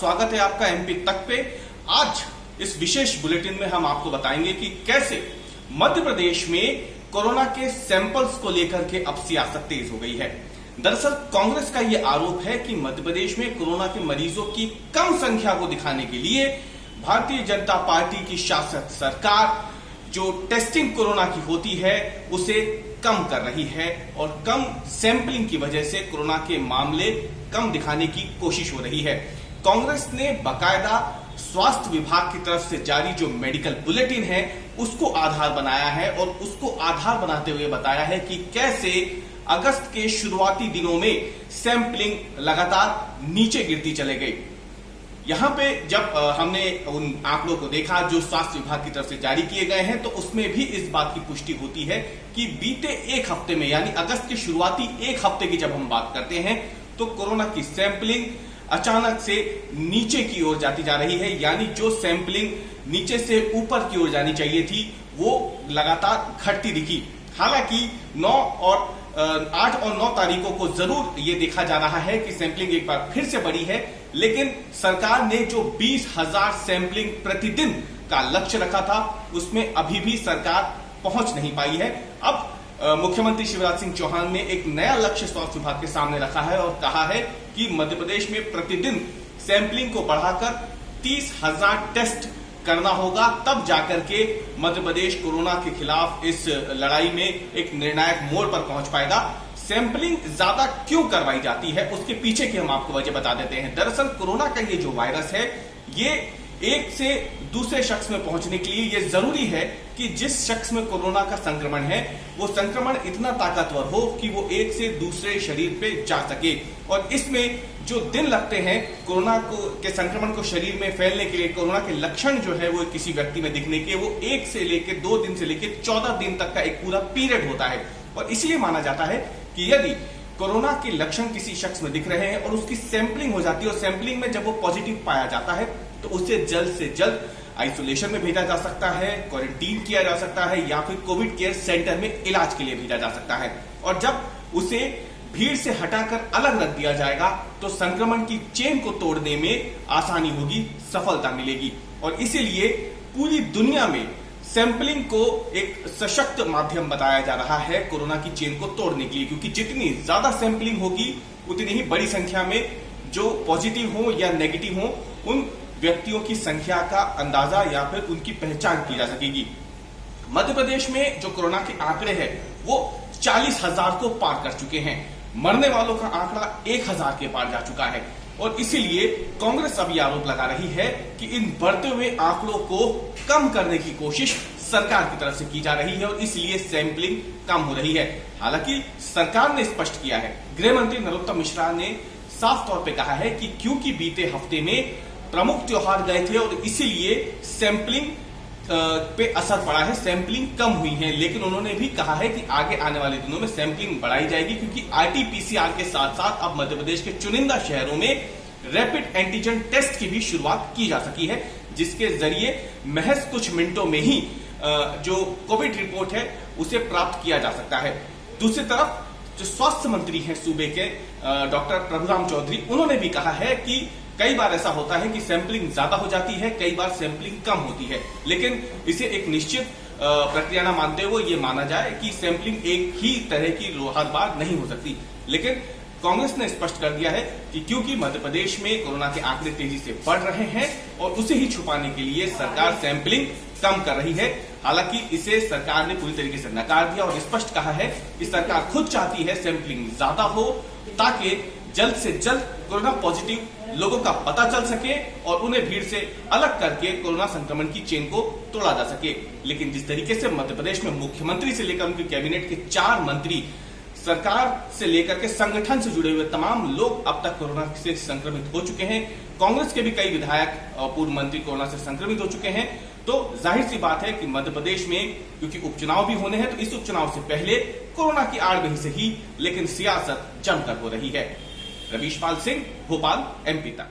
स्वागत है आपका एमपी तक पे। आज इस विशेष बुलेटिन में हम आपको बताएंगे कि कैसे मध्य प्रदेश में कोरोना के सैंपल्स को लेकर के अब सियासत तेज हो गई है। दरअसल कांग्रेस का यह आरोप है कि मध्य प्रदेश में कोरोना के मरीजों की कम संख्या को दिखाने के लिए भारतीय जनता पार्टी की शासित सरकार जो टेस्टिंग कोरोना की होती है उसे कम कर रही है और कम सैंपलिंग की वजह से कोरोना के मामले कम दिखाने की कोशिश हो रही है। कांग्रेस ने बाकायदा स्वास्थ्य विभाग की तरफ से जारी जो मेडिकल बुलेटिन है उसको आधार बनाया है और उसको आधार बनाते हुए बताया है कि कैसे अगस्त के शुरुआती दिनों में सैंपलिंग लगातार नीचे गिरती चले गई। यहां पे जब हमने उन आंकड़ों को देखा जो स्वास्थ्य विभाग की तरफ से जारी किए गए हैं तो उसमें भी इस बात की पुष्टि होती है कि बीते एक हफ्ते में यानी अगस्त के शुरुआती एक हफ्ते की जब हम बात करते हैं तो कोरोना की सैंपलिंग अचानक से नीचे की ओर जाती जा रही है, यानी जो सैंपलिंग नीचे से ऊपर की ओर जानी चाहिए थी वो लगातार घटती दिखी। हालांकि 8 और 9 तारीखों को जरूर ये देखा जा रहा है कि सैंपलिंग एक बार फिर से बढ़ी है, लेकिन सरकार ने जो 20,000 सैंपलिंग प्रतिदिन का लक्ष्य रखा था उसमें अभी भी सरकार पहुंच नहीं पाई है। अब मुख्यमंत्री शिवराज सिंह चौहान ने एक नया लक्ष्य स्वास्थ्य विभाग के सामने रखा है और कहा है कि मध्य प्रदेश में प्रतिदिन सैंपलिंग को बढ़ाकर 30,000 टेस्ट करना होगा, तब जाकर के मध्य प्रदेश कोरोना के खिलाफ इस लड़ाई में एक निर्णायक मोड़ पर पहुंच पाएगा। सैंपलिंग ज्यादा क्यों करवाई जाती है उसके पीछे की हम आपको वजह बता देते हैं। दरअसल कोरोना का ये जो वायरस है ये एक से दूसरे शख्स में पहुंचने के लिए ये जरूरी है कि जिस शख्स में कोरोना का संक्रमण है वो संक्रमण इतना ताकतवर हो कि वो एक से दूसरे शरीर पे जा सके, और इसमें जो दिन लगते हैं कोरोना के संक्रमण को शरीर में फैलने के लिए, कोरोना के लक्षण जो है वो किसी व्यक्ति में दिखने के, वो 1 से लेकर 2 दिन से लेकर 14 दिन तक का एक पूरा पीरियड होता है। और इसलिए माना जाता है कि यदि कोरोना के लक्षण किसी शख्स में दिख रहे हैं और उसकी सैंपलिंग हो जाती है और सैंपलिंग में जब वो पॉजिटिव पाया जाता है तो उसे जल्द से जल्द आइसोलेशन में भेजा जा सकता है, क्वारंटीन किया जा सकता है या फिर कोविड केयर सेंटर में इलाज के लिए भेजा जा सकता है। और जब उसे भीड़ से हटाकर अलग रख दिया जाएगा तो संक्रमण की चेन को तोड़ने में आसानी होगी, सफलता मिलेगी। और इसीलिए पूरी दुनिया में सैंपलिंग को एक सशक्त माध्यम बताया जा रहा है कोरोना की चेन को तोड़ने के लिए, क्योंकि जितनी ज्यादा सैंपलिंग होगी उतनी ही बड़ी संख्या में जो पॉजिटिव हो या नेगेटिव हो उन व्यक्तियों की संख्या का अंदाजा या फिर उनकी पहचान की जा सकेगी। मध्य प्रदेश में जो कोरोना के आंकड़े हैं वो 40,000 को पार कर चुके हैं, मरने वालों का आंकड़ा 1,000 के पार जा चुका है। और इसीलिए कांग्रेस अभी आरोप लगा रही है कि इन बढ़ते हुए आंकड़ों को कम करने की कोशिश सरकार की तरफ से की जा रही है और इसलिए सैंपलिंग कम हो रही है। हालांकि सरकार ने स्पष्ट किया है, गृह मंत्री नरोत्तम मिश्रा ने साफ तौर पे कहा है कि क्योंकि बीते हफ्ते में प्रमुख त्योहार गए थे और इसीलिए सैंपलिंग पे असर पड़ा है, सैंपलिंग कम हुई है। लेकिन उन्होंने भी कहा है कि आगे आने वाले दिनों में सैंपलिंग बढ़ाई जाएगी, क्योंकि आरटीपीसीआर के साथ साथ अब मध्य प्रदेश के चुनिंदा शहरों में रैपिड एंटीजन टेस्ट की भी शुरुआत की जा सकी है, जिसके जरिए महज कुछ मिनटों में ही जो कोविड रिपोर्ट है उसे प्राप्त किया जा सकता है। दूसरी तरफ जो स्वास्थ्य मंत्री हैं सूबे के डॉक्टर प्रभुराम चौधरी, उन्होंने भी कहा है कि कई बार ऐसा होता है कि सैंपलिंग ज्यादा हो जाती है, कई बार सैंपलिंग कम होती है, लेकिन इसे एक निश्चित प्रक्रिया न मानते हुए ये माना जाए कि सैंपलिंग एक ही तरह की हर बार नहीं हो सकती। लेकिन कांग्रेस ने स्पष्ट कर दिया है कि क्योंकि मध्य प्रदेश में कोरोना के आंकड़े तेजी से बढ़ रहे हैं और उसे ही छुपाने के लिए सरकार सैंपलिंग कम कर रही है। हालांकि इसे सरकार ने पूरी तरीके से नकार दिया और स्पष्ट कहा है कि सरकार खुद चाहती है सैंपलिंग ज्यादा हो ताकि जल्द से जल्द कोरोना पॉजिटिव लोगों का पता चल सके और उन्हें भीड़ से अलग करके कोरोना संक्रमण की चेन को तोड़ा जा सके। लेकिन जिस तरीके से मध्य प्रदेश में मुख्यमंत्री से लेकर उनके कैबिनेट के 4 मंत्री, सरकार से लेकर के संगठन से जुड़े हुए तमाम लोग अब तक कोरोना से संक्रमित हो चुके हैं, कांग्रेस के भी कई विधायक और पूर्व मंत्री कोरोना से संक्रमित हो चुके हैं, तो जाहिर सी बात है कि मध्य प्रदेश में क्योंकि उपचुनाव भी होने हैं तो इस उपचुनाव से पहले कोरोना की आड़ में ही सही लेकिन सियासत जमकर हो रही है। रवीश पाल सिंह, भोपाल, एमपी तक।